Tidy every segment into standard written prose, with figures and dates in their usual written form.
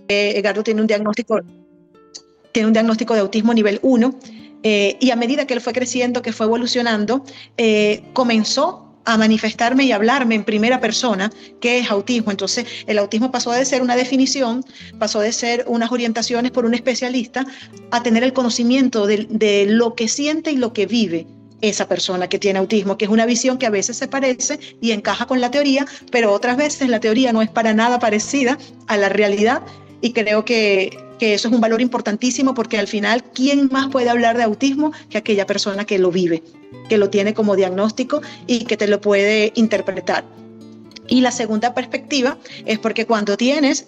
Edgardo tiene un diagnóstico de autismo nivel 1, y a medida que él fue creciendo, que fue evolucionando, comenzó a manifestarme y hablarme en primera persona qué es autismo. Entonces el autismo pasó de ser una definición, pasó de ser unas orientaciones por un especialista, a tener el conocimiento de lo que siente y lo que vive esa persona que tiene autismo, que es una visión que a veces se parece y encaja con la teoría, pero otras veces la teoría no es para nada parecida a la realidad, y creo que eso es un valor importantísimo, porque al final, ¿quién más puede hablar de autismo que aquella persona que lo vive, que lo tiene como diagnóstico y que te lo puede interpretar? Y la segunda perspectiva es porque cuando tienes,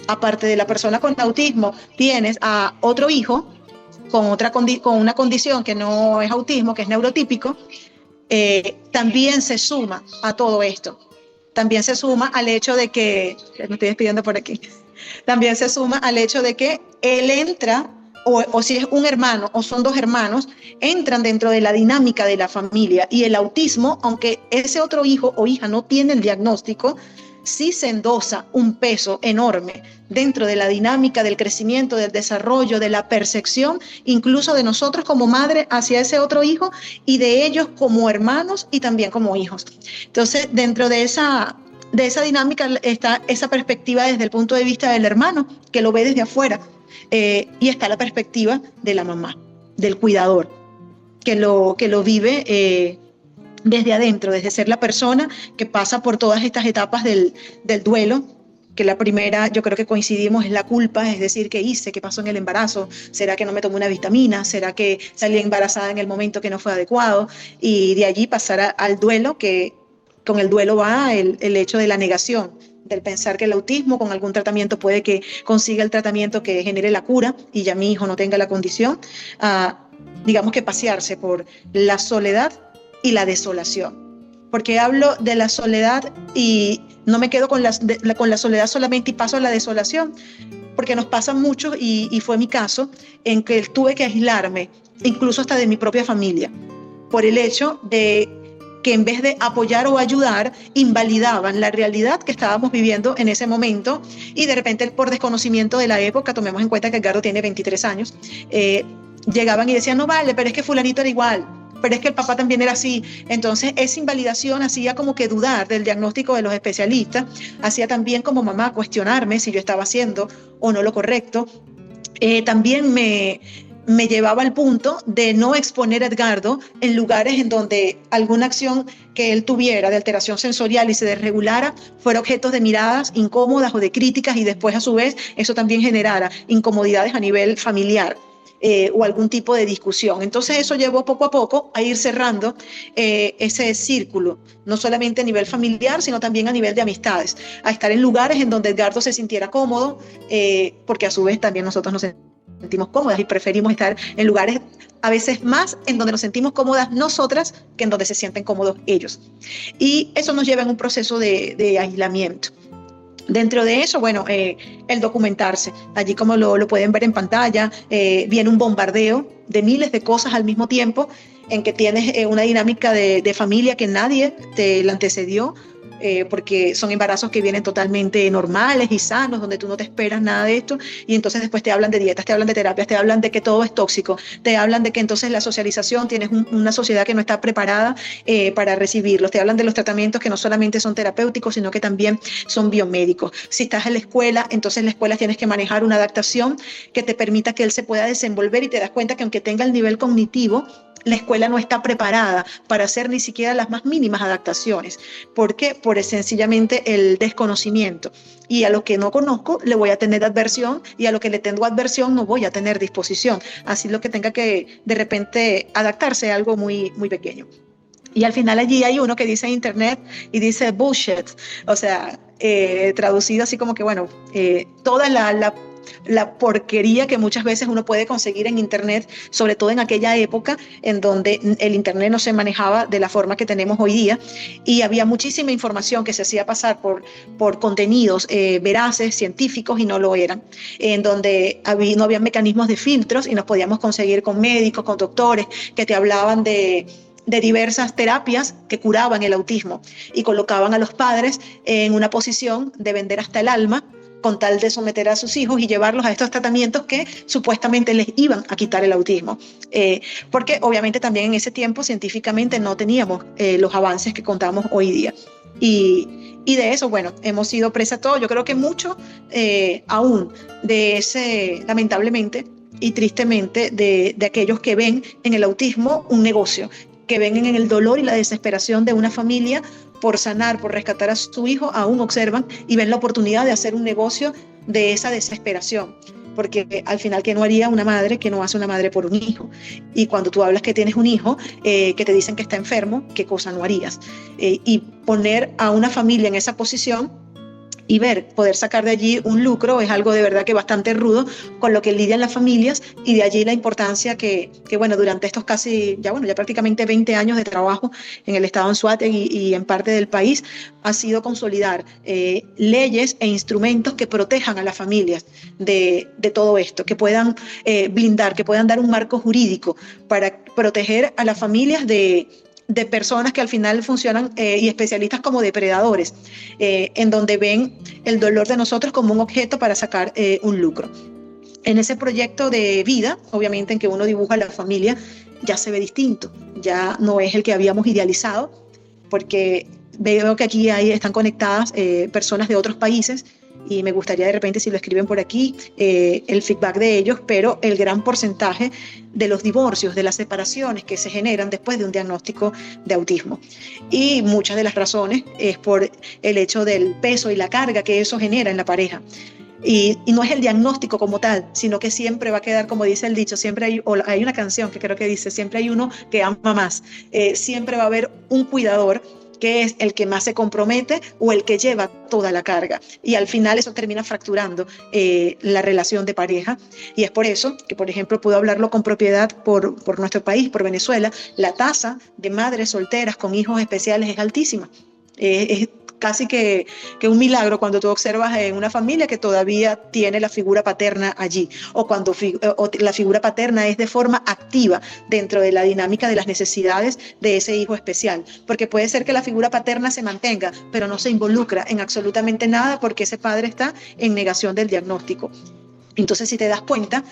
aparte de la persona con autismo, tienes a otro hijo con una condición que no es autismo, que es neurotípico, también se suma a todo esto. También se suma al hecho de que, me estoy despidiendo por aquí, también se suma al hecho de que él entra, o si es un hermano o son dos hermanos, entran dentro de la dinámica de la familia, y el autismo, aunque ese otro hijo o hija no tiene el diagnóstico, sí se endosa un peso enorme dentro de la dinámica del crecimiento, del desarrollo, de la percepción, incluso de nosotros como madre hacia ese otro hijo, y de ellos como hermanos y también como hijos. Entonces, dentro de esa dinámica está esa perspectiva desde el punto de vista del hermano, que lo ve desde afuera, y está la perspectiva de la mamá, del cuidador, que lo vive desde adentro, desde ser la persona que pasa por todas estas etapas del duelo, que la primera, yo creo que coincidimos, es la culpa, es decir, ¿qué hice? ¿Qué pasó en el embarazo? ¿Será que no me tomé una vitamina? ¿Será que salí embarazada en el momento que no fue adecuado? Y de allí pasar al duelo, que con el duelo va el hecho de la negación, del pensar que el autismo con algún tratamiento puede que consiga el tratamiento que genere la cura y ya mi hijo no tenga la condición, digamos que pasearse por la soledad y la desolación. Porque hablo de la soledad y no me quedo con la soledad solamente y paso a la desolación, porque nos pasa mucho, y fue mi caso, en que tuve que aislarme, incluso hasta de mi propia familia, por el hecho de que en vez de apoyar o ayudar, invalidaban la realidad que estábamos viviendo en ese momento, y de repente, por desconocimiento de la época, tomemos en cuenta que Edgardo tiene 23 años, llegaban y decían, no vale, pero es que fulanito era igual, pero es que el papá también era así. Entonces esa invalidación hacía como que dudar del diagnóstico de los especialistas, hacía también como mamá cuestionarme si yo estaba haciendo o no lo correcto. También me llevaba al punto de no exponer a Edgardo en lugares en donde alguna acción que él tuviera de alteración sensorial y se desregulara fuera objeto de miradas incómodas o de críticas, y después a su vez eso también generara incomodidades a nivel familiar. O algún tipo de discusión. Entonces eso llevó poco a poco a ir cerrando ese círculo, no solamente a nivel familiar, sino también a nivel de amistades, a estar en lugares en donde Edgardo se sintiera cómodo, porque a su vez también nosotros nos sentimos cómodas y preferimos estar en lugares a veces más en donde nos sentimos cómodas nosotras que en donde se sienten cómodos ellos. Y eso nos lleva en un proceso de aislamiento. Dentro de eso, bueno, el documentarse. Allí, como lo pueden ver en pantalla, viene un bombardeo de miles de cosas al mismo tiempo, en que tienes una dinámica de familia que nadie te la antecedió, porque son embarazos que vienen totalmente normales y sanos, donde tú no te esperas nada de esto, y entonces después te hablan de dietas, te hablan de terapias, te hablan de que todo es tóxico, te hablan de que entonces la socialización, tienes una sociedad que no está preparada para recibirlos, te hablan de los tratamientos que no solamente son terapéuticos, sino que también son biomédicos. Si estás en la escuela, entonces en la escuela tienes que manejar una adaptación que te permita que él se pueda desenvolver, y te das cuenta que aunque tenga el nivel cognitivo, la escuela no está preparada para hacer ni siquiera las más mínimas adaptaciones. ¿Por qué? Por sencillamente el desconocimiento. Y a lo que no conozco le voy a tener adversión, y a lo que le tengo adversión no voy a tener disposición. Así lo que tenga que de repente adaptarse a algo muy, muy pequeño. Y al final allí hay uno que dice en internet y dice bullshit, o sea, traducido así como que, bueno, toda la porquería que muchas veces uno puede conseguir en internet, sobre todo en aquella época en donde el internet no se manejaba de la forma que tenemos hoy día, y había muchísima información que se hacía pasar por contenidos veraces, científicos, y no lo eran, en donde no había mecanismos de filtros, y nos podíamos conseguir con médicos, con doctores que te hablaban de diversas terapias que curaban el autismo, y colocaban a los padres en una posición de vender hasta el alma con tal de someter a sus hijos y llevarlos a estos tratamientos que supuestamente les iban a quitar el autismo. Porque obviamente también en ese tiempo científicamente no teníamos los avances que contamos hoy día. Y de eso, bueno, hemos sido presa todos. Yo creo que mucho aún de ese, lamentablemente y tristemente, de aquellos que ven en el autismo un negocio, que ven en el dolor y la desesperación de una familia por sanar, por rescatar a su hijo, aún observan y ven la oportunidad de hacer un negocio de esa desesperación. Porque al final, ¿qué no haría una madre que no hace una madre por un hijo? Y cuando tú hablas que tienes un hijo, que te dicen que está enfermo, ¿qué cosa no harías? Y poner a una familia en esa posición y poder sacar de allí un lucro es algo de verdad que bastante rudo con lo que lidian las familias, y de allí la importancia que bueno, durante estos casi, ya prácticamente 20 años de trabajo en el estado de Anzoátegui y en parte del país, ha sido consolidar leyes e instrumentos que protejan a las familias de todo esto, que puedan blindar, que puedan dar un marco jurídico para proteger a las familias de personas que al final funcionan y especialistas como depredadores, en donde ven el dolor de nosotros como un objeto para sacar un lucro. En ese proyecto de vida, obviamente en que uno dibuja a la familia, ya se ve distinto, ya no es el que habíamos idealizado, porque veo que aquí están conectadas personas de otros países, y me gustaría de repente, si lo escriben por aquí, el feedback de ellos, pero el gran porcentaje de los divorcios, de las separaciones que se generan después de un diagnóstico de autismo. Y muchas de las razones es por el hecho del peso y la carga que eso genera en la pareja. Y no es el diagnóstico como tal, sino que siempre va a quedar, como dice el dicho, siempre hay una canción que creo que dice, siempre hay uno que ama más, siempre va a haber un cuidador que es el que más se compromete o el que lleva toda la carga. Y al final eso termina fracturando la relación de pareja. Y es por eso que, por ejemplo, puedo hablarlo con propiedad por nuestro país, por Venezuela, la tasa de madres solteras con hijos especiales es altísima. Es casi que un milagro cuando tú observas en una familia que todavía tiene la figura paterna allí, o cuando la figura paterna es de forma activa dentro de la dinámica de las necesidades de ese hijo especial, porque puede ser que la figura paterna se mantenga, pero no se involucra en absolutamente nada porque ese padre está en negación del diagnóstico. Entonces, si te das cuenta,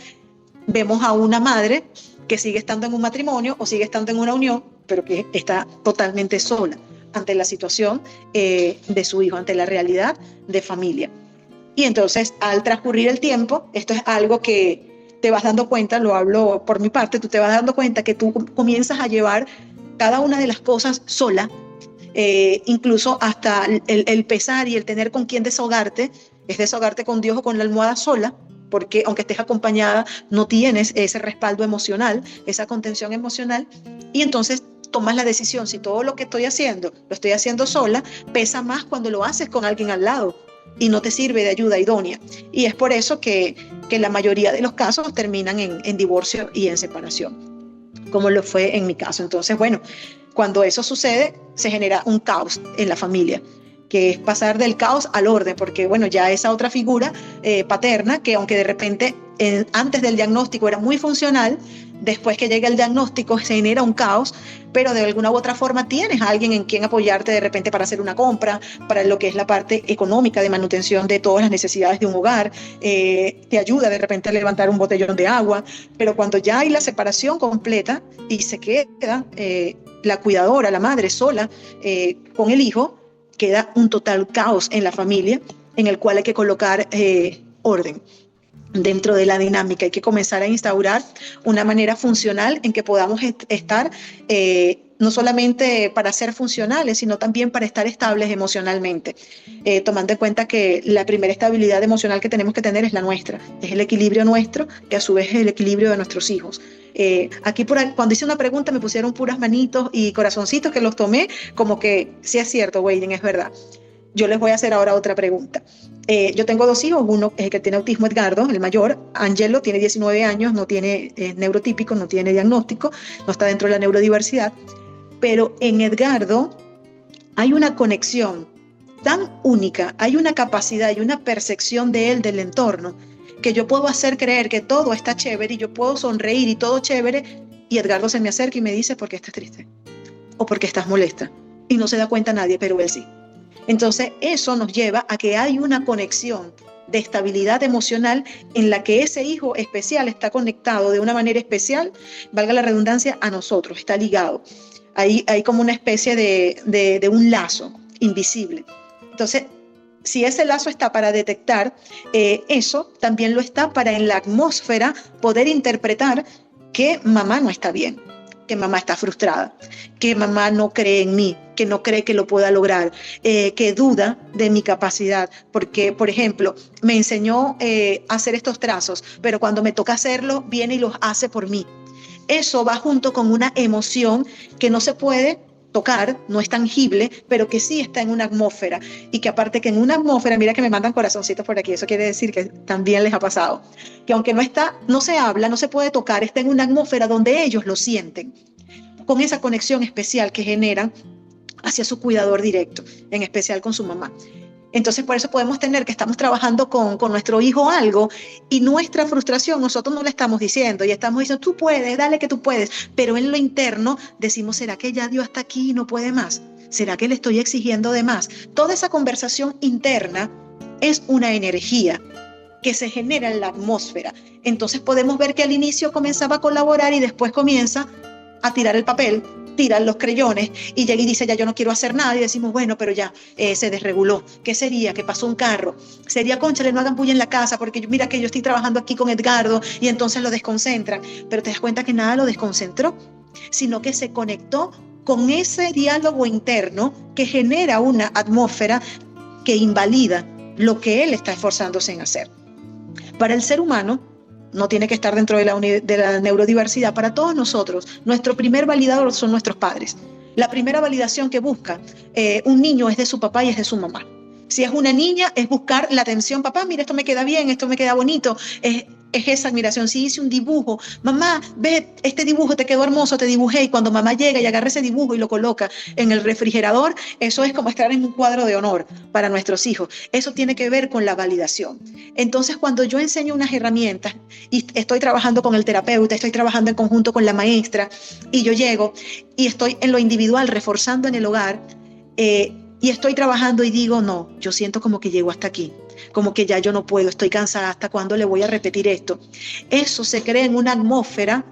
vemos a una madre que sigue estando en un matrimonio o sigue estando en una unión, pero que está totalmente sola ante la situación de su hijo, ante la realidad de familia. Y entonces, al transcurrir el tiempo, esto es algo que te vas dando cuenta, lo hablo por mi parte, tú te vas dando cuenta que tú comienzas a llevar cada una de las cosas sola, incluso hasta el pesar y el tener con quién desahogarte, es desahogarte con Dios o con la almohada sola, porque aunque estés acompañada, no tienes ese respaldo emocional, esa contención emocional, y entonces tomas la decisión, si todo lo que estoy haciendo, lo estoy haciendo sola, pesa más cuando lo haces con alguien al lado y no te sirve de ayuda idónea. Y es por eso que la mayoría de los casos terminan en divorcio y en separación, como lo fue en mi caso. Entonces, bueno, cuando eso sucede, se genera un caos en la familia, que es pasar del caos al orden, porque bueno, ya esa otra figura paterna, que aunque de repente antes del diagnóstico era muy funcional, después que llega el diagnóstico se genera un caos, pero de alguna u otra forma tienes a alguien en quien apoyarte de repente para hacer una compra, para lo que es la parte económica de manutención de todas las necesidades de un hogar, te ayuda de repente a levantar un botellón de agua, pero cuando ya hay la separación completa y se queda la cuidadora, la madre sola con el hijo, queda un total caos en la familia en el cual hay que colocar orden dentro de la dinámica. Hay que comenzar a instaurar una manera funcional en que podamos estar no solamente para ser funcionales, sino también para estar estables emocionalmente, tomando en cuenta que la primera estabilidad emocional que tenemos que tener es la nuestra, es el equilibrio nuestro, que a su vez es el equilibrio de nuestros hijos. Aquí cuando hice una pregunta me pusieron puras manitos y corazoncitos que los tomé como que sí es cierto, Weiden, es verdad. Yo les voy a hacer ahora otra pregunta. Yo tengo dos hijos, uno es el que tiene autismo, Edgardo, el mayor. Angelo tiene 19 años, no tiene neurotípico, no tiene diagnóstico, no está dentro de la neurodiversidad, pero en Edgardo hay una conexión tan única, hay una capacidad y una percepción de él, del entorno, que yo puedo hacer creer que todo está chévere y yo puedo sonreír y todo chévere, y Edgardo se me acerca y me dice, ¿por qué estás triste? O ¿por qué estás molesta? Y no se da cuenta nadie, pero él sí. Entonces eso nos lleva a que hay una conexión de estabilidad emocional en la que ese hijo especial está conectado de una manera especial, valga la redundancia, a nosotros, está ligado. Hay como una especie de un lazo invisible. Entonces, si ese lazo está para detectar eso, también lo está para en la atmósfera poder interpretar que mamá no está bien, que mamá está frustrada, que mamá no cree en mí, que no cree que lo pueda lograr, que duda de mi capacidad, porque, por ejemplo, me enseñó a hacer estos trazos, pero cuando me toca hacerlo, viene y los hace por mí. Eso va junto con una emoción que no se puede tocar, no es tangible, pero que sí está en una atmósfera, y que aparte que en una atmósfera, mira que me mandan corazoncitos por aquí, eso quiere decir que también les ha pasado, que aunque no se habla, no se puede tocar, está en una atmósfera donde ellos lo sienten, con esa conexión especial que generan hacia su cuidador directo, en especial con su mamá. Entonces, por eso podemos tener que estamos trabajando con nuestro hijo algo, y nuestra frustración nosotros no le estamos diciendo, y estamos diciendo, tú puedes, dale que tú puedes, pero en lo interno decimos, ¿será que ya dio hasta aquí y no puede más? ¿Será que le estoy exigiendo de más? Toda esa conversación interna es una energía que se genera en la atmósfera. Entonces podemos ver que al inicio comenzaba a colaborar y después comienza a tirar el papel, tiran los creyones, y llega y dice, ya yo no quiero hacer nada, y decimos, bueno, pero ya se desreguló. ¿Qué sería? Que pasó un carro. Sería, cónchale, no hagan bulla en la casa, porque mira que yo estoy trabajando aquí con Edgardo, y entonces lo desconcentran. Pero te das cuenta que nada lo desconcentró, sino que se conectó con ese diálogo interno que genera una atmósfera que invalida lo que él está esforzándose en hacer. Para el ser humano, no tiene que estar dentro de la neurodiversidad. Para todos nosotros, nuestro primer validador son nuestros padres. La primera validación que busca un niño es de su papá y es de su mamá. Si es una niña, es buscar la atención, papá, mira, esto me queda bien, esto me queda bonito. Es esa admiración. Si hice un dibujo, mamá, ve, este dibujo te quedó hermoso, te dibujé, y cuando mamá llega y agarra ese dibujo y lo coloca en el refrigerador, eso es como estar en un cuadro de honor para nuestros hijos. Eso tiene que ver con la validación. Entonces, cuando yo enseño unas herramientas y estoy trabajando con el terapeuta, estoy trabajando en conjunto con la maestra, y yo llego y estoy en lo individual reforzando en el hogar, y estoy trabajando y digo, no, yo siento como que llego hasta aquí, como que ya yo no puedo, estoy cansada, ¿hasta cuándo le voy a repetir esto? Eso se crea en una atmósfera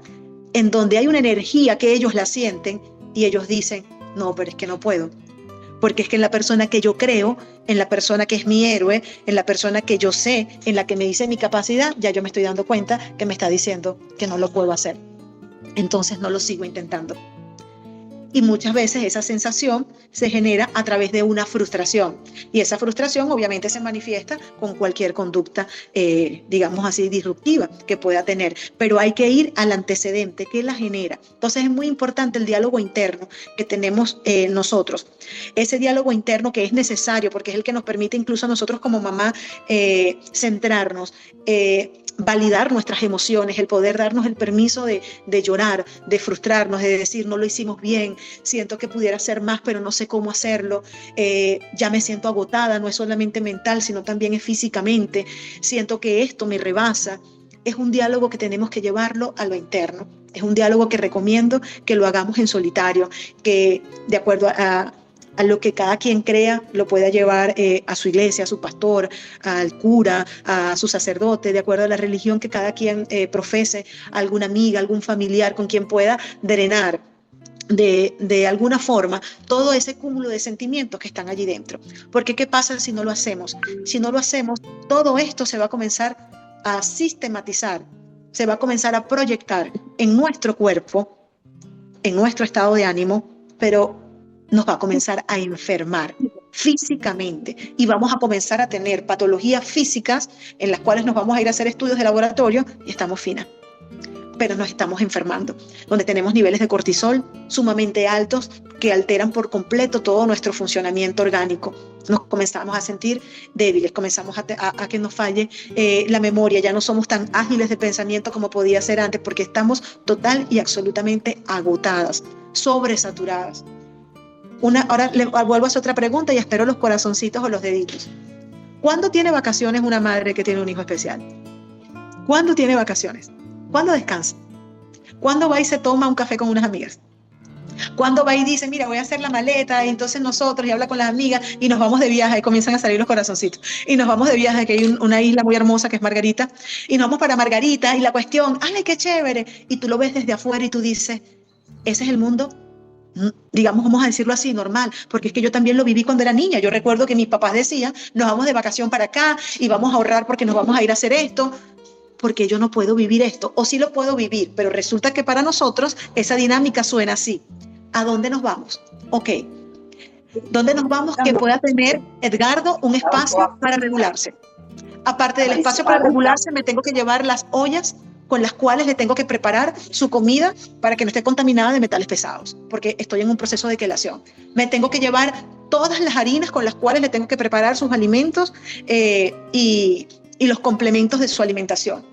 en donde hay una energía que ellos la sienten, y ellos dicen, no, pero es que no puedo, porque es que en la persona que yo creo, en la persona que es mi héroe, en la persona que yo sé, en la que me dice mi capacidad, ya yo me estoy dando cuenta que me está diciendo que no lo puedo hacer. Entonces no lo sigo intentando. Y muchas veces esa sensación se genera a través de una frustración, y esa frustración obviamente se manifiesta con cualquier conducta, digamos así, disruptiva que pueda tener, pero hay que ir al antecedente que la genera. Entonces es muy importante el diálogo interno que tenemos nosotros, ese diálogo interno que es necesario, porque es el que nos permite incluso a nosotros como mamá centrarnos, validar nuestras emociones, el poder darnos el permiso de llorar, de frustrarnos, de decir, no lo hicimos bien, siento que pudiera hacer más, pero no sé cómo hacerlo, ya me siento agotada, no es solamente mental, sino también es físicamente, siento que esto me rebasa. Es un diálogo que tenemos que llevarlo a lo interno, es un diálogo que recomiendo que lo hagamos en solitario, que de acuerdo a lo que cada quien crea, lo pueda llevar a su iglesia, a su pastor, al cura, a su sacerdote, de acuerdo a la religión que cada quien profese, a alguna amiga, algún familiar con quien pueda drenar de alguna forma todo ese cúmulo de sentimientos que están allí dentro. Porque ¿qué pasa si no lo hacemos? Si no lo hacemos, todo esto se va a comenzar a sistematizar, se va a comenzar a proyectar en nuestro cuerpo, en nuestro estado de ánimo, pero nos va a comenzar a enfermar físicamente, y vamos a comenzar a tener patologías físicas en las cuales nos vamos a ir a hacer estudios de laboratorio y estamos finas, pero nos estamos enfermando, donde tenemos niveles de cortisol sumamente altos que alteran por completo todo nuestro funcionamiento orgánico. Nos comenzamos a sentir débiles, comenzamos a que nos falle la memoria, ya no somos tan ágiles de pensamiento como podía ser antes, porque estamos total y absolutamente agotadas, sobresaturadas. Ahora le vuelvo a hacer otra pregunta y espero los corazoncitos o los deditos. ¿Cuándo tiene vacaciones una madre que tiene un hijo especial? ¿Cuándo tiene vacaciones? ¿Cuándo descansa? ¿Cuándo va y se toma un café con unas amigas? Cuando va y dice, mira, voy a hacer la maleta, y entonces nosotros, y habla con las amigas, y nos vamos de viaje, y comienzan a salir los corazoncitos, y nos vamos de viaje, que hay una isla muy hermosa que es Margarita, y nos vamos para Margarita, y la cuestión, ¡ay, qué chévere! Y tú lo ves desde afuera y tú dices, ese es el mundo, digamos, vamos a decirlo así, normal, porque es que yo también lo viví cuando era niña. Yo recuerdo que mis papás decían, nos vamos de vacación para acá, y vamos a ahorrar porque nos vamos a ir a hacer esto, porque yo no puedo vivir esto, o sí lo puedo vivir, pero resulta que para nosotros esa dinámica suena así. ¿A dónde nos vamos? Ok. ¿Dónde nos vamos que pueda tener, Edgardo, un espacio para regularse? Aparte del espacio para regularse, me tengo que llevar las ollas con las cuales le tengo que preparar su comida para que no esté contaminada de metales pesados, porque estoy en un proceso de quelación. Me tengo que llevar todas las harinas con las cuales le tengo que preparar sus alimentos y los complementos de su alimentación.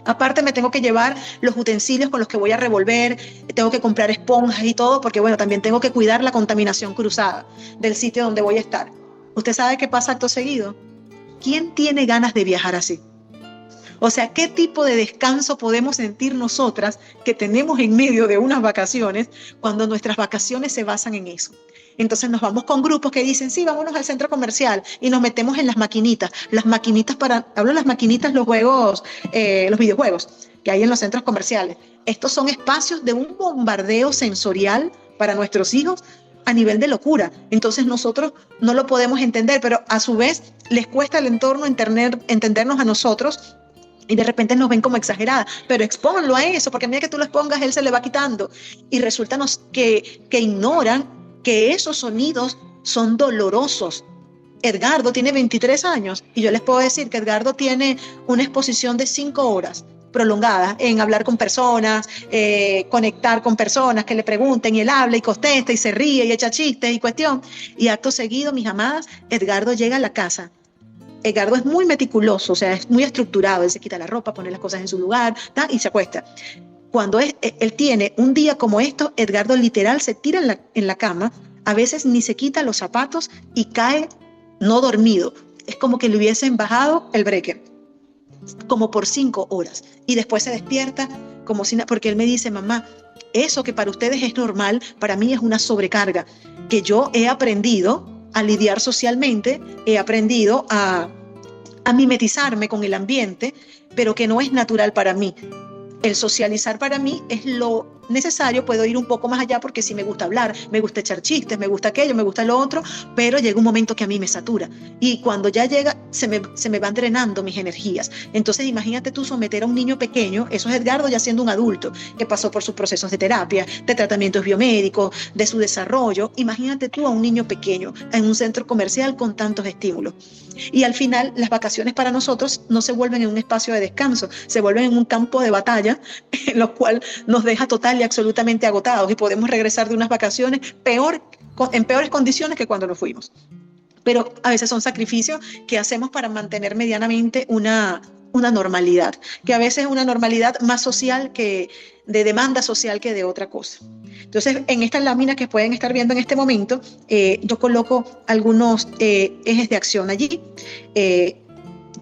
Aparte me tengo que llevar los utensilios con los que voy a revolver, tengo que comprar esponjas y todo, porque bueno, también tengo que cuidar la contaminación cruzada del sitio donde voy a estar. ¿Usted sabe qué pasa acto seguido? ¿Quién tiene ganas de viajar así? O sea, ¿qué tipo de descanso podemos sentir nosotras que tenemos en medio de unas vacaciones cuando nuestras vacaciones se basan en eso? Entonces nos vamos con grupos que dicen, sí, vámonos al centro comercial y nos metemos en las maquinitas hablo de las maquinitas, los juegos, los videojuegos que hay en los centros comerciales. Estos son espacios de un bombardeo sensorial para nuestros hijos a nivel de locura. Entonces nosotros no lo podemos entender, pero a su vez les cuesta al entorno entendernos a nosotros. Y de repente nos ven como exageradas, pero expónlo a eso, porque mira que tú lo expongas, él se le va quitando. Y resulta que ignoran que esos sonidos son dolorosos. Edgardo tiene 23 años y yo les puedo decir que Edgardo tiene una exposición de 5 horas prolongada en hablar con personas, conectar con personas que le pregunten y él habla y contesta y se ríe y echa chistes y cuestión. Y acto seguido, mis amadas, Edgardo llega a la casa. Edgardo es muy meticuloso, o sea, es muy estructurado. Él se quita la ropa, pone las cosas en su lugar y se acuesta. Cuando él tiene un día como esto, Edgardo literal se tira en la cama, a veces ni se quita los zapatos y cae no dormido. Es como que le hubiesen bajado el breaker, como por 5 horas. Y después se despierta, porque él me dice, mamá, eso que para ustedes es normal, para mí es una sobrecarga, que yo he aprendido a lidiar socialmente, he aprendido a mimetizarme con el ambiente, pero que no es natural para mí. El socializar para mí es lo necesario, puedo ir un poco más allá porque sí me gusta hablar, me gusta echar chistes, me gusta aquello, me gusta lo otro, pero llega un momento que a mí me satura y cuando ya llega se me van drenando mis energías. Entonces imagínate tú someter a un niño pequeño, eso es Edgardo ya siendo un adulto, que pasó por sus procesos de terapia, de tratamientos biomédicos, de su desarrollo. Imagínate tú a un niño pequeño en un centro comercial con tantos estímulos. Y al final las vacaciones para nosotros no se vuelven en un espacio de descanso, se vuelven en un campo de batalla, en lo cual nos deja total y absolutamente agotados y podemos regresar de unas vacaciones en peores condiciones que cuando nos fuimos. Pero a veces son sacrificios que hacemos para mantener medianamente una normalidad, que a veces es una normalidad más social que de demanda social que de otra cosa. Entonces, en estas láminas que pueden estar viendo en este momento, yo coloco algunos ejes de acción allí,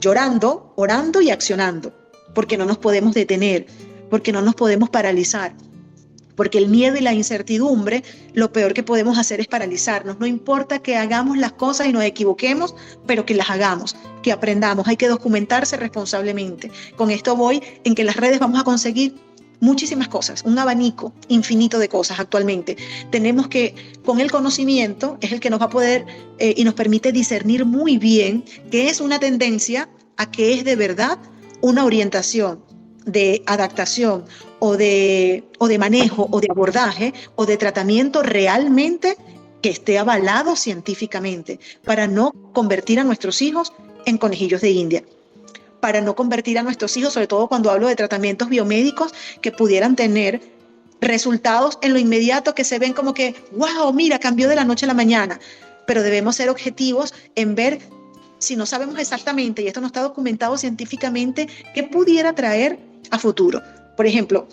llorando, orando y accionando, porque no nos podemos detener, porque no nos podemos paralizar, porque el miedo y la incertidumbre, lo peor que podemos hacer es paralizarnos. No importa que hagamos las cosas y nos equivoquemos, pero que las hagamos, que aprendamos. Hay que documentarse responsablemente. Con esto voy en que en las redes vamos a conseguir muchísimas cosas, un abanico infinito de cosas actualmente. Tenemos que, con el conocimiento, es el que nos va a poder y nos permite discernir muy bien qué es una tendencia a qué es de verdad una orientación de adaptación o de manejo o de abordaje o de tratamiento realmente que esté avalado científicamente para no convertir a nuestros hijos en conejillos de India, para no convertir a nuestros hijos, sobre todo cuando hablo de tratamientos biomédicos que pudieran tener resultados en lo inmediato que se ven como que, wow, mira, cambió de la noche a la mañana, pero debemos ser objetivos en ver si no sabemos exactamente, y esto no está documentado científicamente, qué pudiera traer a futuro. Por ejemplo,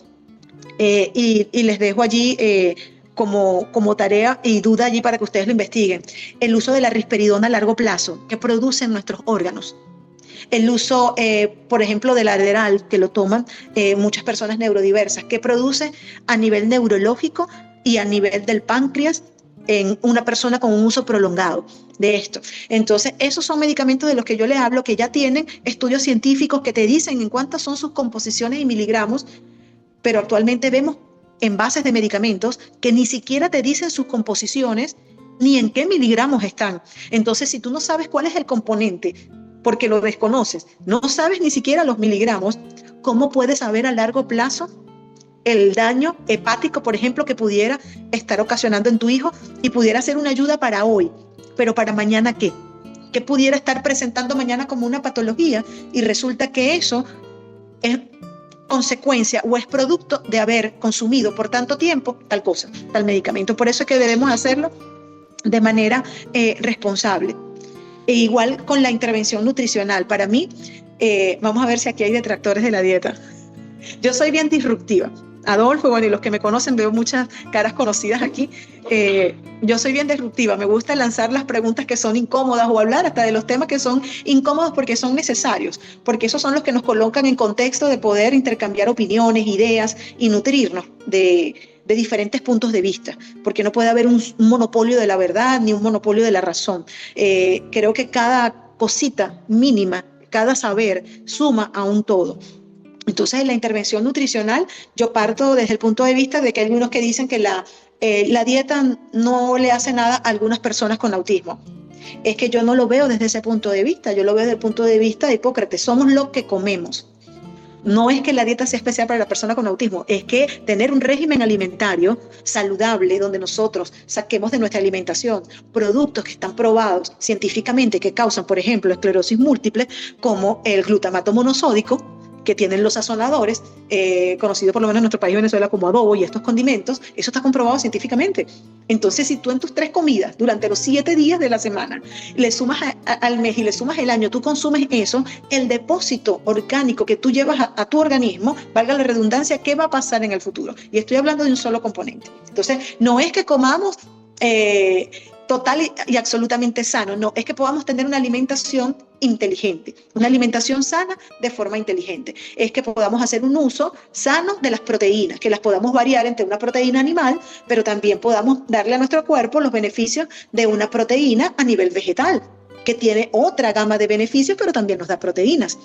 y les dejo allí como tarea y duda allí para que ustedes lo investiguen, el uso de la risperidona a largo plazo que producen nuestros órganos. El uso, por ejemplo, del Adderall, que lo toman muchas personas neurodiversas, que produce a nivel neurológico y a nivel del páncreas en una persona con un uso prolongado de esto. Entonces, esos son medicamentos de los que yo le hablo, que ya tienen estudios científicos que te dicen en cuántas son sus composiciones y miligramos, pero actualmente vemos envases de medicamentos que ni siquiera te dicen sus composiciones ni en qué miligramos están. Entonces, si tú no sabes cuál es el componente, porque lo desconoces, no sabes ni siquiera los miligramos, ¿cómo puedes saber a largo plazo el daño hepático, por ejemplo, que pudiera estar ocasionando en tu hijo y pudiera ser una ayuda para hoy, pero para mañana qué? ¿Qué pudiera estar presentando mañana como una patología? Y resulta que eso es consecuencia o es producto de haber consumido por tanto tiempo tal cosa, tal medicamento. Por eso es que debemos hacerlo de manera responsable. E igual con la intervención nutricional. Para mí, vamos a ver si aquí hay detractores de la dieta. Yo soy bien disruptiva. Adolfo, bueno, y los que me conocen, veo muchas caras conocidas aquí. Yo soy bien disruptiva, me gusta lanzar las preguntas que son incómodas o hablar hasta de los temas que son incómodos porque son necesarios, porque esos son los que nos colocan en contexto de poder intercambiar opiniones, ideas y nutrirnos de diferentes puntos de vista, porque no puede haber un monopolio de la verdad ni un monopolio de la razón. Creo que cada cosita mínima, cada saber suma a un todo. Entonces, en la intervención nutricional, yo parto desde el punto de vista de que hay algunos que dicen que la dieta no le hace nada a algunas personas con autismo. Es que yo no lo veo desde ese punto de vista, yo lo veo desde el punto de vista de Hipócrates. Somos lo que comemos. No es que la dieta sea especial para la persona con autismo, es que tener un régimen alimentario saludable donde nosotros saquemos de nuestra alimentación productos que están probados científicamente que causan, por ejemplo, esclerosis múltiple, como el glutamato monosódico, que tienen los sazonadores, conocido por lo menos en nuestro país Venezuela como adobo y estos condimentos, eso está comprobado científicamente. Entonces, si tú en tus 3 comidas durante los 7 días de la semana le sumas al mes y le sumas el año, tú consumes eso, el depósito orgánico que tú llevas a tu organismo, valga la redundancia, ¿qué va a pasar en el futuro? Y estoy hablando de un solo componente. Entonces, no es que comamos total y absolutamente sano, no, es que podamos tener una alimentación inteligente, una alimentación sana de forma inteligente, es que podamos hacer un uso sano de las proteínas, que las podamos variar entre una proteína animal, pero también podamos darle a nuestro cuerpo los beneficios de una proteína a nivel vegetal, que tiene otra gama de beneficios, pero también nos da proteínas.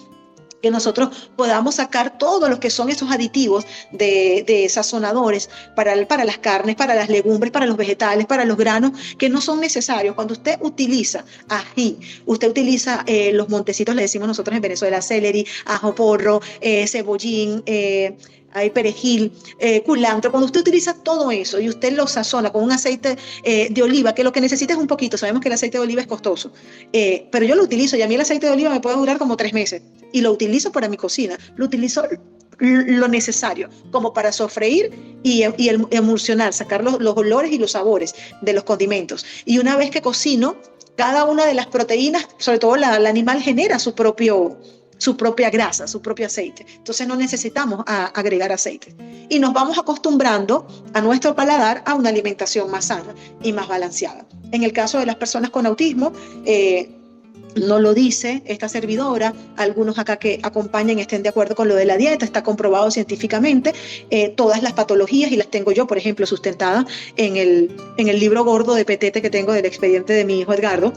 Que nosotros podamos sacar todos los que son esos aditivos de sazonadores para las carnes, para las legumbres, para los vegetales, para los granos, que no son necesarios. Cuando usted utiliza ají, usted utiliza los montecitos, le decimos nosotros en Venezuela, celery, ajo porro, cebollín, hay perejil, culantro. Cuando usted utiliza todo eso y usted lo sazona con un aceite de oliva, que lo que necesita es un poquito, sabemos que el aceite de oliva es costoso, pero yo lo utilizo y a mí el aceite de oliva me puede durar como 3 meses y lo utilizo para mi cocina, lo utilizo lo necesario como para sofreír y emulsionar, sacar los olores y los sabores de los condimentos. Y una vez que cocino, cada una de las proteínas, sobre todo la animal, genera su propia grasa, su propio aceite. Entonces no necesitamos agregar aceite. Y nos vamos acostumbrando a nuestro paladar a una alimentación más sana y más balanceada. En el caso de las personas con autismo, no lo dice esta servidora, algunos acá que acompañan estén de acuerdo con lo de la dieta, está comprobado científicamente, todas las patologías, y las tengo yo, por ejemplo, sustentadas en el libro gordo de Petete que tengo del expediente de mi hijo Edgardo,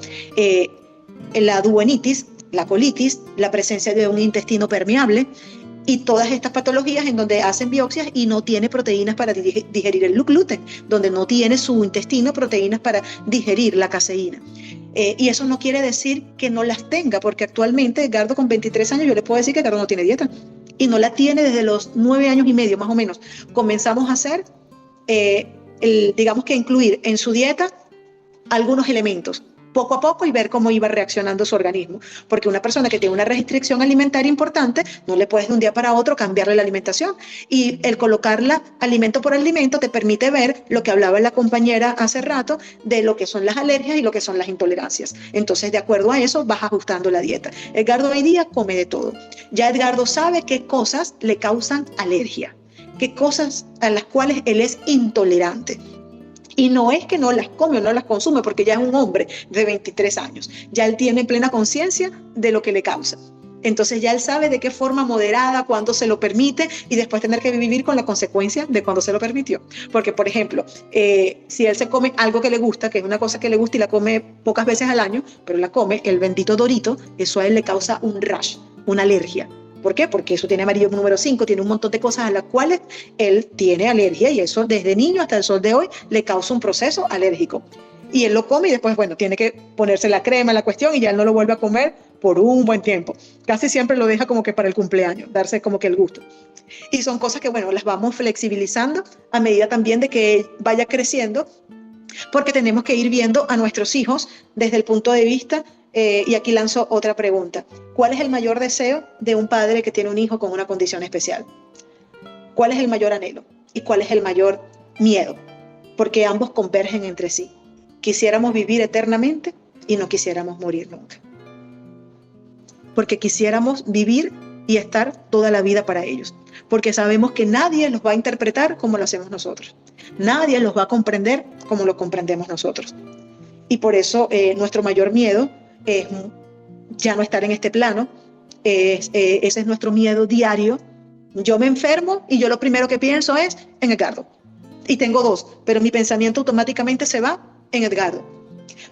la duodenitis, la colitis, la presencia de un intestino permeable y todas estas patologías en donde hacen biopsias y no tiene proteínas para digerir el gluten, donde no tiene su intestino proteínas para digerir la caseína. Y eso no quiere decir que no las tenga, porque actualmente Edgardo con 23 años, yo le puedo decir que Edgardo no tiene dieta y no la tiene desde los 9 años y medio más o menos. Comenzamos a hacer, digamos que incluir en su dieta algunos elementos, poco a poco, y ver cómo iba reaccionando su organismo, porque una persona que tiene una restricción alimentaria importante, no le puedes de un día para otro cambiarle la alimentación, y el colocarla alimento por alimento te permite ver lo que hablaba la compañera hace rato, de lo que son las alergias y lo que son las intolerancias. Entonces, de acuerdo a eso, vas ajustando la dieta. Edgardo hoy día come de todo. Ya Edgardo sabe qué cosas le causan alergia, qué cosas a las cuales él es intolerante. Y no es que no las come o no las consume, porque ya es un hombre de 23 años. Ya él tiene plena conciencia de lo que le causa. Entonces ya él sabe de qué forma moderada, cuándo se lo permite y después tener que vivir con la consecuencia de cuando se lo permitió. Porque, por ejemplo, si él se come algo que le gusta, que es una cosa que le gusta y la come pocas veces al año, pero la come, el bendito Dorito, eso a él le causa un rash, una alergia. ¿Por qué? Porque eso tiene amarillo número 5, tiene un montón de cosas a las cuales él tiene alergia y eso desde niño hasta el sol de hoy le causa un proceso alérgico. Y él lo come y después, bueno, tiene que ponerse la crema, la cuestión, y ya él no lo vuelve a comer por un buen tiempo. Casi siempre lo deja como que para el cumpleaños, darse como que el gusto. Y son cosas que, bueno, las vamos flexibilizando a medida también de que vaya creciendo, porque tenemos que ir viendo a nuestros hijos desde el punto de vista, y aquí lanzo otra pregunta. ¿Cuál es el mayor deseo de un padre que tiene un hijo con una condición especial? ¿Cuál es el mayor anhelo? ¿Y cuál es el mayor miedo? Porque ambos convergen entre sí. Quisiéramos vivir eternamente y no quisiéramos morir nunca. Porque quisiéramos vivir y estar toda la vida para ellos. Porque sabemos que nadie los va a interpretar como lo hacemos nosotros. Nadie los va a comprender como lo comprendemos nosotros. Y por eso nuestro mayor miedo es ya no estar en este plano. Ese es nuestro miedo diario. Yo me enfermo y yo lo primero que pienso es en Edgardo. Y tengo 2, pero mi pensamiento automáticamente se va en Edgardo.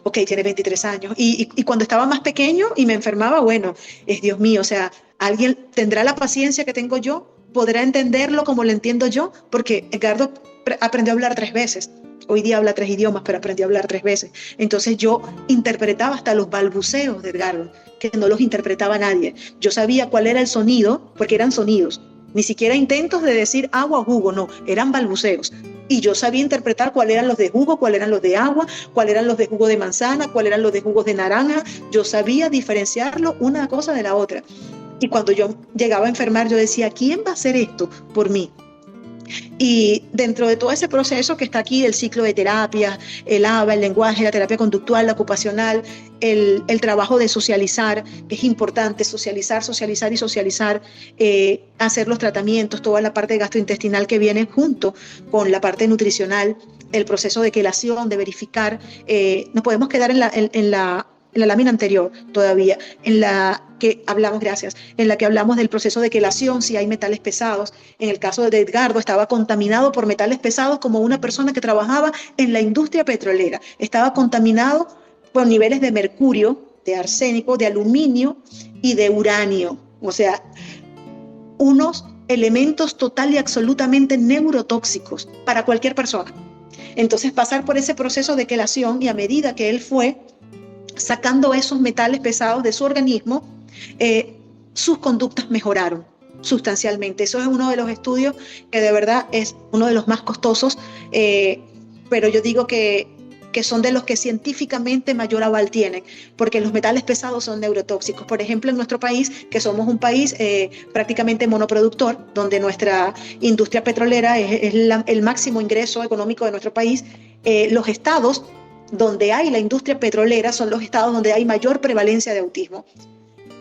Ok, tiene 23 años. Y cuando estaba más pequeño y me enfermaba, bueno, es Dios mío, o sea, alguien tendrá la paciencia que tengo yo, podrá entenderlo como lo entiendo yo, porque Edgardo aprendió a hablar 3 veces. Hoy día habla 3 idiomas, pero aprendió a hablar 3 veces. Entonces yo interpretaba hasta los balbuceos de Edgardo, que no los interpretaba nadie. Yo sabía cuál era el sonido, porque eran sonidos. Ni siquiera intentos de decir agua o jugo, no, eran balbuceos. Y yo sabía interpretar cuáles eran los de jugo, cuáles eran los de agua, cuáles eran los de jugo de manzana, cuáles eran los de jugos de naranja. Yo sabía diferenciarlo una cosa de la otra. Y cuando yo llegaba a enfermar, yo decía, ¿quién va a hacer esto por mí? Y dentro de todo ese proceso que está aquí, el ciclo de terapias, el ABA, el lenguaje, la terapia conductual, la ocupacional, el trabajo de socializar, que es importante, socializar y socializar, hacer los tratamientos, toda la parte gastrointestinal que viene junto con la parte nutricional, el proceso de quelación, de verificar. Nos podemos quedar en la lámina anterior todavía, en la que hablamos del proceso de quelación, si hay metales pesados. En el caso de Edgardo, estaba contaminado por metales pesados como una persona que trabajaba en la industria petrolera. Estaba contaminado por niveles de mercurio, de arsénico, de aluminio y de uranio. O sea, unos elementos total y absolutamente neurotóxicos para cualquier persona. Entonces, pasar por ese proceso de quelación, y a medida que él fue sacando esos metales pesados de su organismo, sus conductas mejoraron sustancialmente. Eso es uno de los estudios que de verdad es uno de los más costosos, pero yo digo que son de los que científicamente mayor aval tienen, porque los metales pesados son neurotóxicos. Por ejemplo, en nuestro país, que somos un país prácticamente monoproductor, donde nuestra industria petrolera es el máximo ingreso económico de nuestro país, los estados donde hay la industria petrolera son los estados donde hay mayor prevalencia de autismo.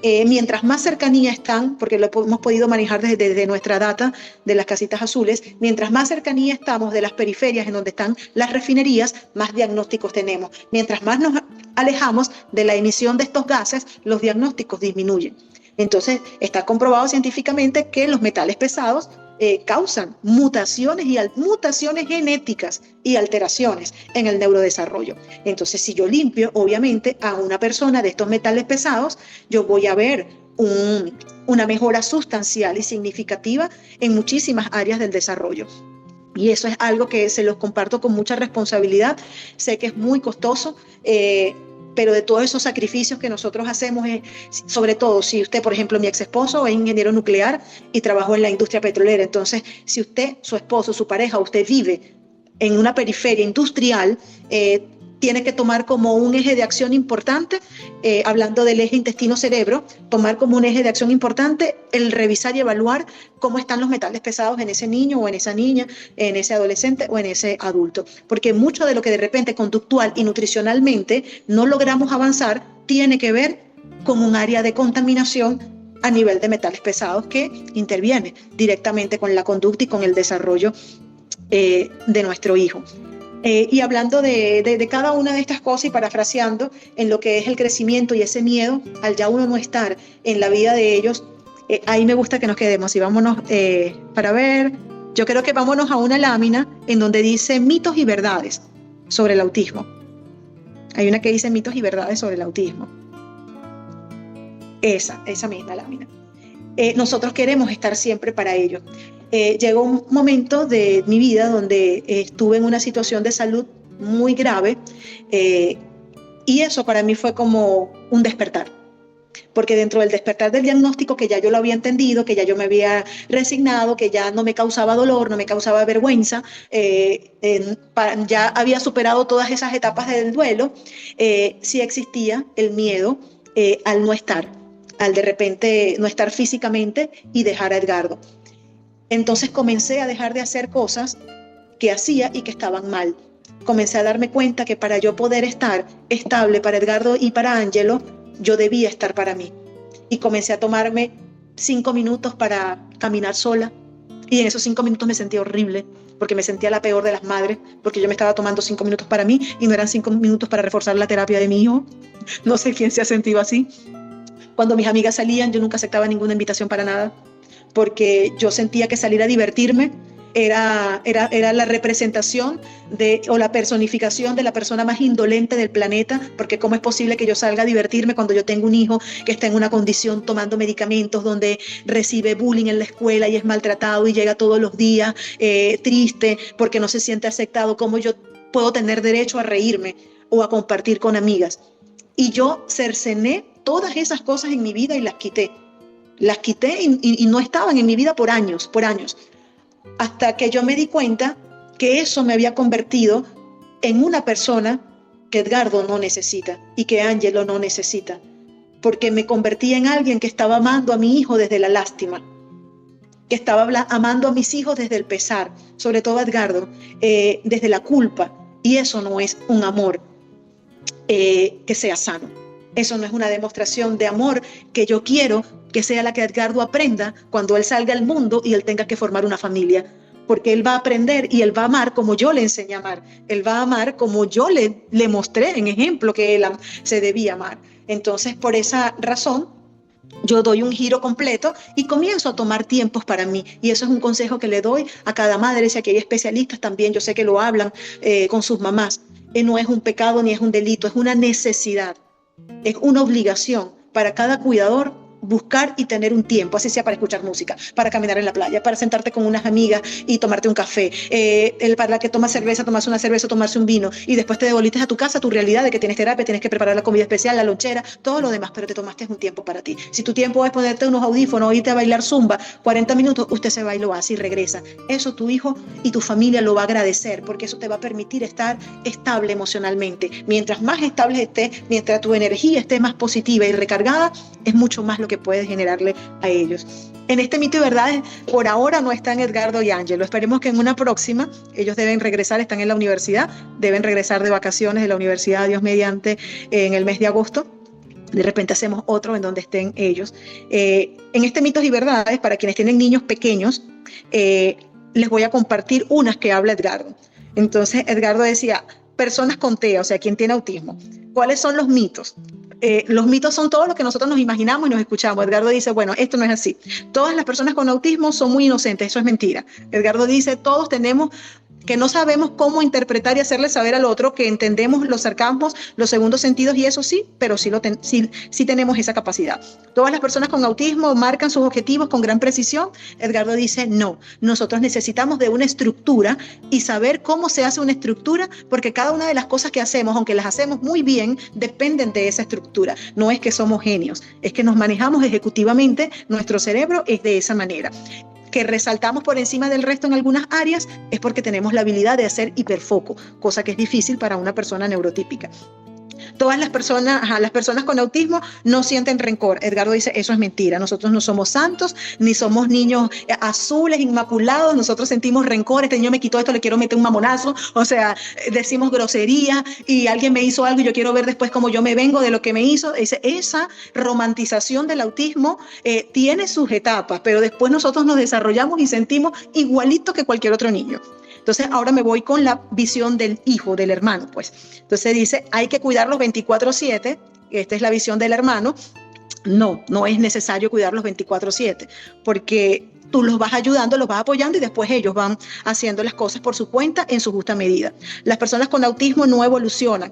Mientras más cercanía están, porque lo hemos podido manejar desde nuestra data de las casitas azules, mientras más cercanía estamos de las periferias en donde están las refinerías, más diagnósticos tenemos. Mientras más nos alejamos de la emisión de estos gases, los diagnósticos disminuyen. Entonces, está comprobado científicamente que los metales pesados causan mutaciones genéticas y alteraciones en el neurodesarrollo. Entonces, si yo limpio, obviamente, a una persona de estos metales pesados, yo voy a ver una mejora sustancial y significativa en muchísimas áreas del desarrollo. Y eso es algo que se los comparto con mucha responsabilidad. Sé que es muy costoso, pero de todos esos sacrificios que nosotros hacemos, sobre todo si usted, por ejemplo, mi ex esposo es ingeniero nuclear y trabajó en la industria petrolera. Entonces, si usted, su esposo, su pareja, usted vive en una periferia industrial, tiene que tomar como un eje de acción importante, hablando del eje intestino-cerebro, tomar como un eje de acción importante el revisar y evaluar cómo están los metales pesados en ese niño o en esa niña, en ese adolescente o en ese adulto. Porque mucho de lo que de repente conductual y nutricionalmente no logramos avanzar tiene que ver con un área de contaminación a nivel de metales pesados que interviene directamente con la conducta y con el desarrollo de nuestro hijo. Y hablando de cada una de estas cosas y parafraseando en lo que es el crecimiento y ese miedo al ya uno no estar en la vida de ellos, ahí me gusta que nos quedemos y vámonos para ver. Yo creo que vámonos a una lámina en donde dice mitos y verdades sobre el autismo. Hay una que dice mitos y verdades sobre el autismo. Esa misma lámina. Nosotros queremos estar siempre para ellos. Llegó un momento de mi vida donde estuve en una situación de salud muy grave y eso para mí fue como un despertar. Porque dentro del despertar del diagnóstico, que ya yo lo había entendido, que ya yo me había resignado, que ya no me causaba dolor, no me causaba vergüenza, ya había superado todas esas etapas del duelo, sí existía el miedo al no estar, al de repente no estar físicamente y dejar a Edgardo. Entonces comencé a dejar de hacer cosas que hacía y que estaban mal. Comencé a darme cuenta que para yo poder estar estable para Edgardo y para Ángelo, yo debía estar para mí. Y comencé a tomarme 5 minutos para caminar sola. Y en esos 5 minutos me sentía horrible, porque me sentía la peor de las madres, porque yo me estaba tomando 5 minutos para mí y no eran 5 minutos para reforzar la terapia de mi hijo. No sé quién se ha sentido así. Cuando mis amigas salían, yo nunca aceptaba ninguna invitación para nada, porque yo sentía que salir a divertirme era la representación o la personificación de la persona más indolente del planeta, porque cómo es posible que yo salga a divertirme cuando yo tengo un hijo que está en una condición tomando medicamentos, donde recibe bullying en la escuela y es maltratado y llega todos los días triste porque no se siente aceptado. ¿Cómo yo puedo tener derecho a reírme o a compartir con amigas? Y yo cercené todas esas cosas en mi vida y las quité. Las quité y no estaban en mi vida por años, hasta que yo me di cuenta que eso me había convertido en una persona que Edgardo no necesita y que Ángelo no necesita, porque me convertí en alguien que estaba amando a mi hijo desde la lástima, que estaba amando a mis hijos desde el pesar, sobre todo a Edgardo, desde la culpa, y eso no es un amor que sea sano. Eso no es una demostración de amor que yo quiero que sea la que Edgardo aprenda cuando él salga al mundo y él tenga que formar una familia. Porque él va a aprender y él va a amar como yo le enseñé a amar. Él va a amar como yo le mostré en ejemplo que él se debía amar. Entonces, por esa razón, yo doy un giro completo y comienzo a tomar tiempos para mí. Y eso es un consejo que le doy a cada madre. Si aquí hay especialistas también, yo sé que lo hablan con sus mamás. No es un pecado ni es un delito, es una necesidad. Es una obligación para cada cuidador buscar y tener un tiempo, así sea para escuchar música, para caminar en la playa, para sentarte con unas amigas y tomarte un café, para la que toma cerveza, tomarse una cerveza, tomarse un vino y después te devolviste a tu casa, tu realidad de que tienes terapia, tienes que preparar la comida especial, la lonchera, todo lo demás, pero te tomaste un tiempo para ti. Si tu tiempo es ponerte unos audífonos o irte a bailar zumba 40 minutos, usted se va y lo hace y regresa. Eso tu hijo y tu familia lo va a agradecer, porque eso te va a permitir estar estable emocionalmente. Mientras más estable estés, mientras tu energía esté más positiva y recargada, es mucho más lo que puedes generarle a ellos. En este mito y verdades, por ahora no están Edgardo y Ángelo. Esperemos que en una próxima, ellos deben regresar, están en la universidad, deben regresar de vacaciones de la universidad, Dios mediante, en el mes de agosto. De repente hacemos otro en donde estén ellos. En este mitos y verdades, para quienes tienen niños pequeños, les voy a compartir unas que habla Edgardo. Entonces, Edgardo decía, personas con TEA, o sea, quien tiene autismo. ¿Cuáles son los mitos? Los mitos son todo lo que nosotros nos imaginamos y nos escuchamos. Edgardo dice, bueno, esto no es así. Todas las personas con autismo son muy inocentes, eso es mentira. Edgardo dice, todos tenemos que no sabemos cómo interpretar y hacerle saber al otro que entendemos los sarcasmos, los segundos sentidos y eso sí, pero sí tenemos esa capacidad. Todas las personas con autismo marcan sus objetivos con gran precisión. Edgardo dice, no, nosotros necesitamos de una estructura y saber cómo se hace una estructura, porque cada una de las cosas que hacemos, aunque las hacemos muy bien, dependen de esa estructura. No es que somos genios, es que nos manejamos ejecutivamente, nuestro cerebro es de esa manera. Que resaltamos por encima del resto en algunas áreas es porque tenemos la habilidad de hacer hiperfoco, cosa que es difícil para una persona neurotípica. Todas las personas con autismo no sienten rencor. Edgardo dice, eso es mentira. Nosotros no somos santos, ni somos niños azules, inmaculados. Nosotros sentimos rencor. Este niño me quitó esto, le quiero meter un mamonazo. O sea, decimos grosería y alguien me hizo algo y yo quiero ver después cómo yo me vengo de lo que me hizo. Esa romantización del autismo tiene sus etapas, pero después nosotros nos desarrollamos y sentimos igualito que cualquier otro niño. Entonces ahora me voy con la visión del hijo, del hermano, pues. Entonces dice, hay que cuidarlos 24/7, esta es la visión del hermano. No, no es necesario cuidarlos 24/7, porque tú los vas ayudando, los vas apoyando y después ellos van haciendo las cosas por su cuenta en su justa medida. Las personas con autismo no evolucionan.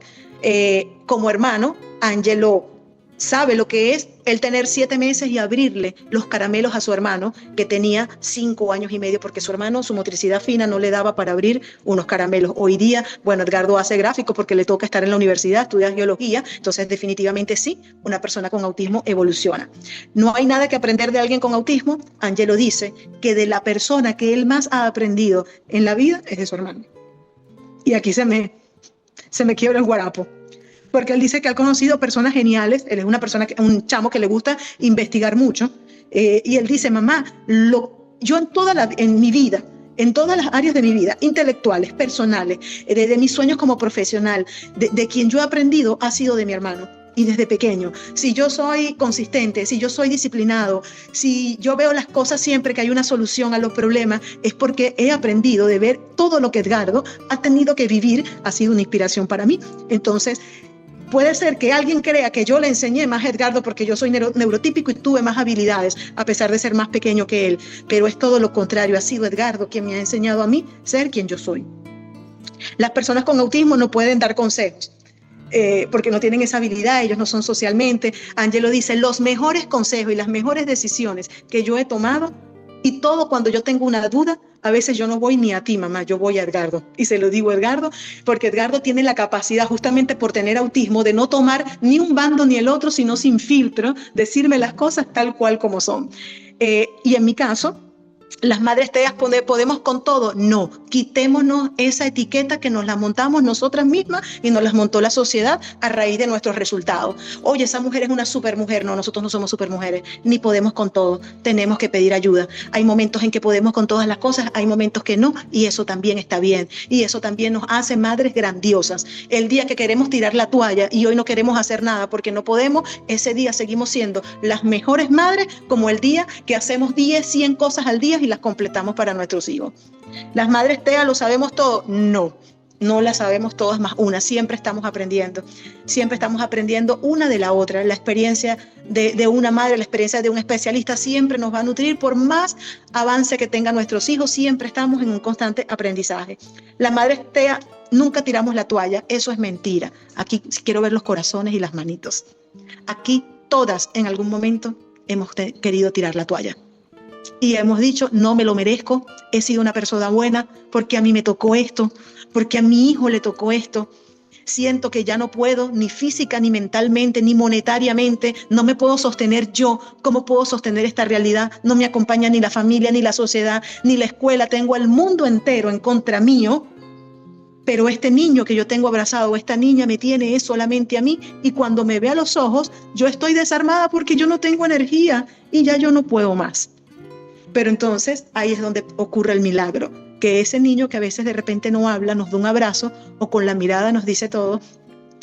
Como hermano, Angelo sabe lo que es el tener 7 meses y abrirle los caramelos a su hermano, que tenía 5 años y medio, porque su hermano, su motricidad fina no le daba para abrir unos caramelos. Hoy día, bueno, Edgardo hace gráficos porque le toca estar en la universidad, estudia geología, entonces definitivamente sí, una persona con autismo evoluciona. No hay nada que aprender de alguien con autismo. Angelo dice que de la persona que él más ha aprendido en la vida es de su hermano. Y aquí se me quiebra el guarapo, porque él dice que ha conocido personas geniales. Él es un chamo que le gusta investigar mucho, y él dice, mamá, yo en mi vida, en todas las áreas de mi vida, intelectuales, personales, de mis sueños como profesional, de quien yo he aprendido ha sido de mi hermano. Y desde pequeño, si yo soy consistente, si yo soy disciplinado, si yo veo las cosas siempre que hay una solución a los problemas, es porque he aprendido de ver todo lo que Edgardo ha tenido que vivir, ha sido una inspiración para mí. Entonces, puede ser que alguien crea que yo le enseñé más a Edgardo porque yo soy neurotípico y tuve más habilidades, a pesar de ser más pequeño que él, pero es todo lo contrario. Ha sido Edgardo quien me ha enseñado a mí ser quien yo soy. Las personas con autismo no pueden dar consejos, porque no tienen esa habilidad, ellos no son socialmente. Angelo dice, los mejores consejos y las mejores decisiones que yo he tomado, y todo cuando yo tengo una duda, a veces yo no voy ni a ti, mamá, yo voy a Edgardo. Y se lo digo a Edgardo, porque Edgardo tiene la capacidad, justamente por tener autismo, de no tomar ni un bando ni el otro, sino sin filtro, decirme las cosas tal cual como son. Y en mi caso, las madres TEAs podemos con todo. No, quitémonos esa etiqueta que nos la montamos nosotras mismas y nos las montó la sociedad a raíz de nuestros resultados. Oye, esa mujer es una supermujer. No, nosotros no somos supermujeres, ni podemos con todo. Tenemos que pedir ayuda. Hay momentos en que podemos con todas las cosas, hay momentos que no, y eso también está bien. Y eso también nos hace madres grandiosas. El día que queremos tirar la toalla y hoy no queremos hacer nada porque no podemos, ese día seguimos siendo las mejores madres, como el día que hacemos 10, 100 cosas al día y las completamos para nuestros hijos. ¿Las madres TEA lo sabemos todo? No, no las sabemos todas más una. Siempre estamos aprendiendo una de la otra. La experiencia de una madre, la experiencia de un especialista siempre nos va a nutrir. Por más avance que tengan nuestros hijos, siempre estamos en un constante aprendizaje. Las madres TEA nunca tiramos la toalla, eso es mentira. Aquí quiero ver los corazones y las manitos. Aquí todas en algún momento hemos querido tirar la toalla. Y hemos dicho, no me lo merezco, he sido una persona buena porque a mí me tocó esto, porque a mi hijo le tocó esto. Siento que ya no puedo, ni física, ni mentalmente, ni monetariamente, no me puedo sostener yo. ¿Cómo puedo sostener esta realidad? No me acompaña ni la familia, ni la sociedad, ni la escuela. Tengo al mundo entero en contra mío, pero este niño que yo tengo abrazado, esta niña me tiene solamente a mí, y cuando me ve a los ojos, yo estoy desarmada porque yo no tengo energía y ya yo no puedo más. Pero entonces ahí es donde ocurre el milagro, que ese niño que a veces de repente no habla, nos da un abrazo o con la mirada nos dice todo,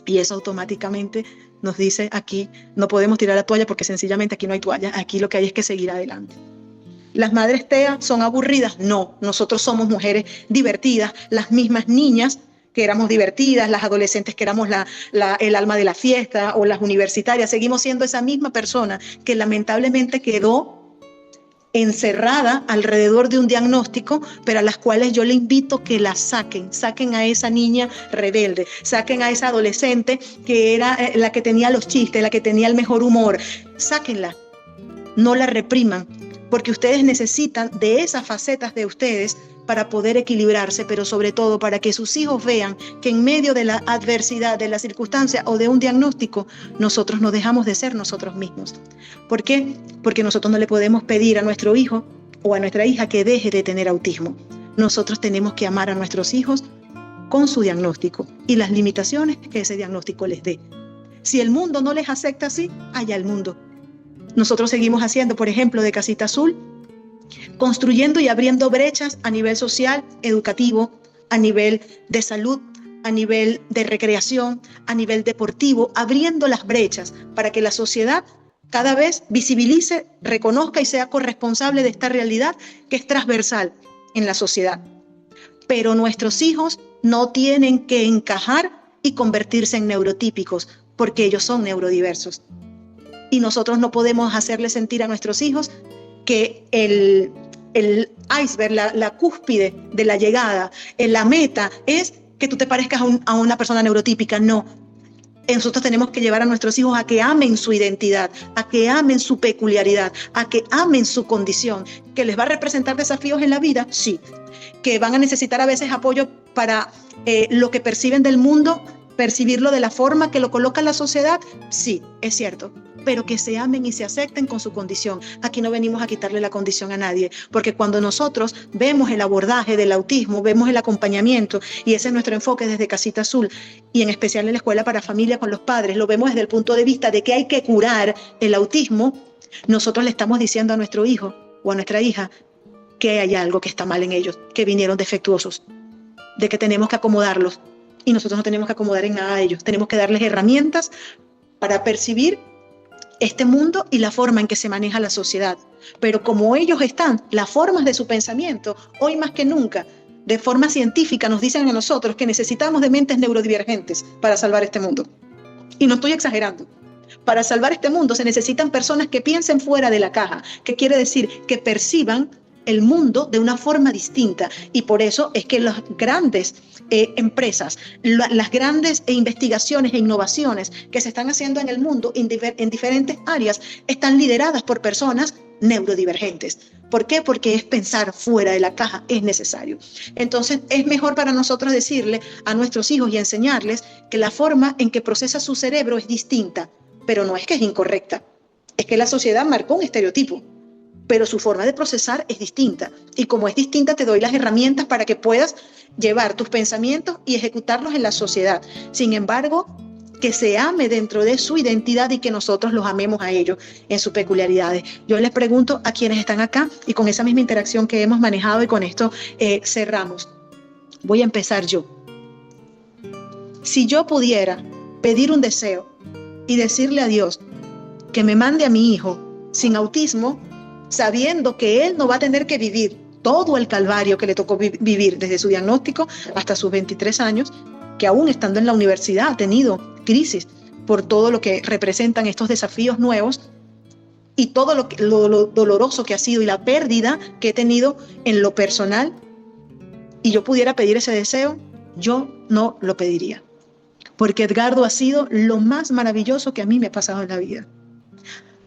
y eso automáticamente nos dice, aquí no podemos tirar la toalla porque sencillamente aquí no hay toalla, aquí lo que hay es que seguir adelante. ¿Las madres TEA son aburridas? No, nosotros somos mujeres divertidas, las mismas niñas que éramos divertidas, las adolescentes que éramos el alma de la fiesta, o las universitarias, seguimos siendo esa misma persona que lamentablemente quedó encerrada alrededor de un diagnóstico, pero a las cuales yo le invito que la saquen a esa niña rebelde, saquen a esa adolescente que era la que tenía los chistes, la que tenía el mejor humor, sáquenla, no la repriman, porque ustedes necesitan de esas facetas de ustedes para poder equilibrarse, pero sobre todo para que sus hijos vean que en medio de la adversidad, de la circunstancia o de un diagnóstico, nosotros no dejamos de ser nosotros mismos. ¿Por qué? Porque nosotros no le podemos pedir a nuestro hijo o a nuestra hija que deje de tener autismo. Nosotros tenemos que amar a nuestros hijos con su diagnóstico y las limitaciones que ese diagnóstico les dé. Si el mundo no les acepta así, allá el mundo. Nosotros seguimos haciendo, por ejemplo, de Casita Azul, construyendo y abriendo brechas a nivel social, educativo, a nivel de salud, a nivel de recreación, a nivel deportivo, abriendo las brechas para que la sociedad cada vez visibilice, reconozca y sea corresponsable de esta realidad que es transversal en la sociedad. pero nuestros hijos no tienen que encajar y convertirse en neurotípicos, porque ellos son neurodiversos. Y nosotros no podemos hacerle sentir a nuestros hijos que el iceberg, la cúspide de la llegada, la meta es que tú te parezcas a una persona neurotípica. No. Nosotros tenemos que llevar a nuestros hijos a que amen su identidad, a que amen su peculiaridad, a que amen su condición, que les va a representar desafíos en la vida, sí, que van a necesitar a veces apoyo para lo que perciben del mundo, percibirlo de la forma que lo coloca la sociedad, sí, es cierto, pero que se amen y se acepten con su condición. Aquí no venimos a quitarle la condición a nadie, porque cuando nosotros vemos el abordaje del autismo, vemos el acompañamiento, y ese es nuestro enfoque desde Casita Azul, y en especial en la Escuela para Familia con los padres, lo vemos desde el punto de vista de que hay que curar el autismo. Nosotros le estamos diciendo a nuestro hijo o a nuestra hija que hay algo que está mal en ellos, que vinieron defectuosos, de que tenemos que acomodarlos, y nosotros no tenemos que acomodar en nada a ellos, tenemos que darles herramientas para percibir este mundo y la forma en que se maneja la sociedad. Pero como ellos están, las formas de su pensamiento, hoy más que nunca, de forma científica nos dicen a nosotros que necesitamos de mentes neurodivergentes para salvar este mundo. Y no estoy exagerando. Para salvar este mundo se necesitan personas que piensen fuera de la caja, que quiere decir que perciban el mundo de una forma distinta, y por eso es que las grandes empresas, las grandes investigaciones e innovaciones que se están haciendo en el mundo en diferentes áreas están lideradas por personas neurodivergentes. ¿Por qué? Porque es pensar fuera de la caja, es necesario. Entonces es mejor para nosotros decirle a nuestros hijos y enseñarles que la forma en que procesa su cerebro es distinta, pero no es que es incorrecta, es que la sociedad marcó un estereotipo, pero su forma de procesar es distinta. Y como es distinta, te doy las herramientas para que puedas llevar tus pensamientos y ejecutarlos en la sociedad. Sin embargo, que se ame dentro de su identidad y que nosotros los amemos a ellos en sus peculiaridades. Yo les pregunto a quienes están acá, y con esa misma interacción que hemos manejado, y con esto cerramos. Voy a empezar yo. Si yo pudiera pedir un deseo y decirle a Dios que me mande a mi hijo sin autismo, sabiendo que él no va a tener que vivir todo el calvario que le tocó vivir desde su diagnóstico hasta sus 23 años, que aún estando en la universidad ha tenido crisis por todo lo que representan estos desafíos nuevos y todo lo doloroso que ha sido y la pérdida que he tenido en lo personal, y yo pudiera pedir ese deseo, yo no lo pediría, porque Edgardo ha sido lo más maravilloso que a mí me ha pasado en la vida,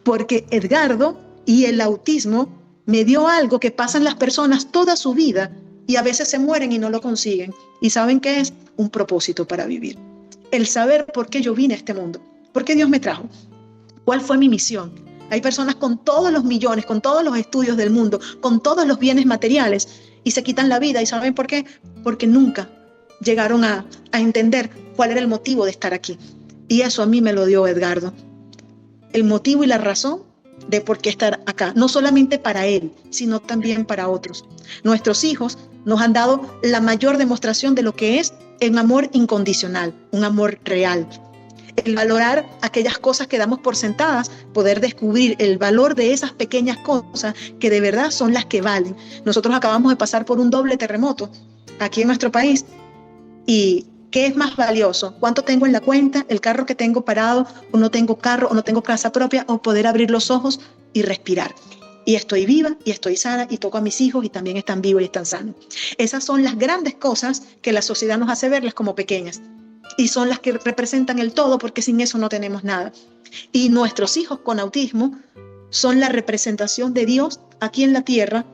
porque Edgardo y el autismo me dio algo que pasan las personas toda su vida y a veces se mueren y no lo consiguen. ¿Y saben qué es? Un propósito para vivir. El saber por qué yo vine a este mundo, por qué Dios me trajo, cuál fue mi misión. Hay personas con todos los millones, con todos los estudios del mundo, con todos los bienes materiales, y se quitan la vida. ¿Y saben por qué? Porque nunca llegaron a entender cuál era el motivo de estar aquí. Y eso a mí me lo dio Edgardo. El motivo y la razón de por qué estar acá, no solamente para él, sino también para otros. Nuestros hijos nos han dado la mayor demostración de lo que es un amor incondicional, un amor real. El valorar aquellas cosas que damos por sentadas, poder descubrir el valor de esas pequeñas cosas que de verdad son las que valen. Nosotros acabamos de pasar por un doble terremoto aquí en nuestro país, y ¿qué es más valioso? ¿Cuánto tengo en la cuenta? ¿El carro que tengo parado? ¿O no tengo carro? ¿O no tengo casa propia? ¿O poder abrir los ojos y respirar? Y estoy viva, y estoy sana, y toco a mis hijos, y también están vivos y están sanos. Esas son las grandes cosas que la sociedad nos hace verlas como pequeñas. Y son las que representan el todo, porque sin eso no tenemos nada. Y nuestros hijos con autismo son la representación de Dios aquí en la tierra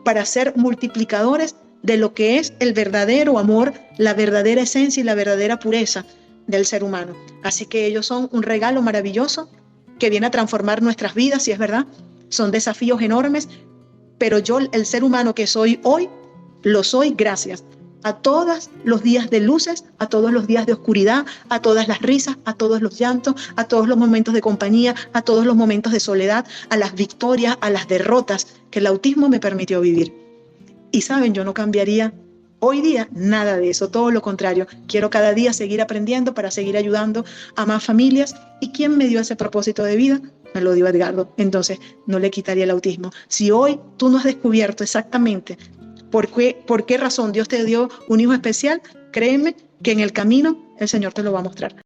para ser multiplicadores de lo que es el verdadero amor, la verdadera esencia y la verdadera pureza del ser humano. Así que ellos son un regalo maravilloso que viene a transformar nuestras vidas, si es verdad. Son desafíos enormes, pero yo, el ser humano que soy hoy, lo soy gracias a todos los días de luces, a todos los días de oscuridad, a todas las risas, a todos los llantos, a todos los momentos de compañía, a todos los momentos de soledad, a las victorias, a las derrotas que el autismo me permitió vivir. Y saben, yo no cambiaría hoy día nada de eso, todo lo contrario. Quiero cada día seguir aprendiendo para seguir ayudando a más familias. ¿Y quién me dio ese propósito de vida? Me lo dio Edgardo. Entonces, no le quitaría el autismo. Si hoy tú no has descubierto exactamente por qué razón Dios te dio un hijo especial, créeme que en el camino el Señor te lo va a mostrar.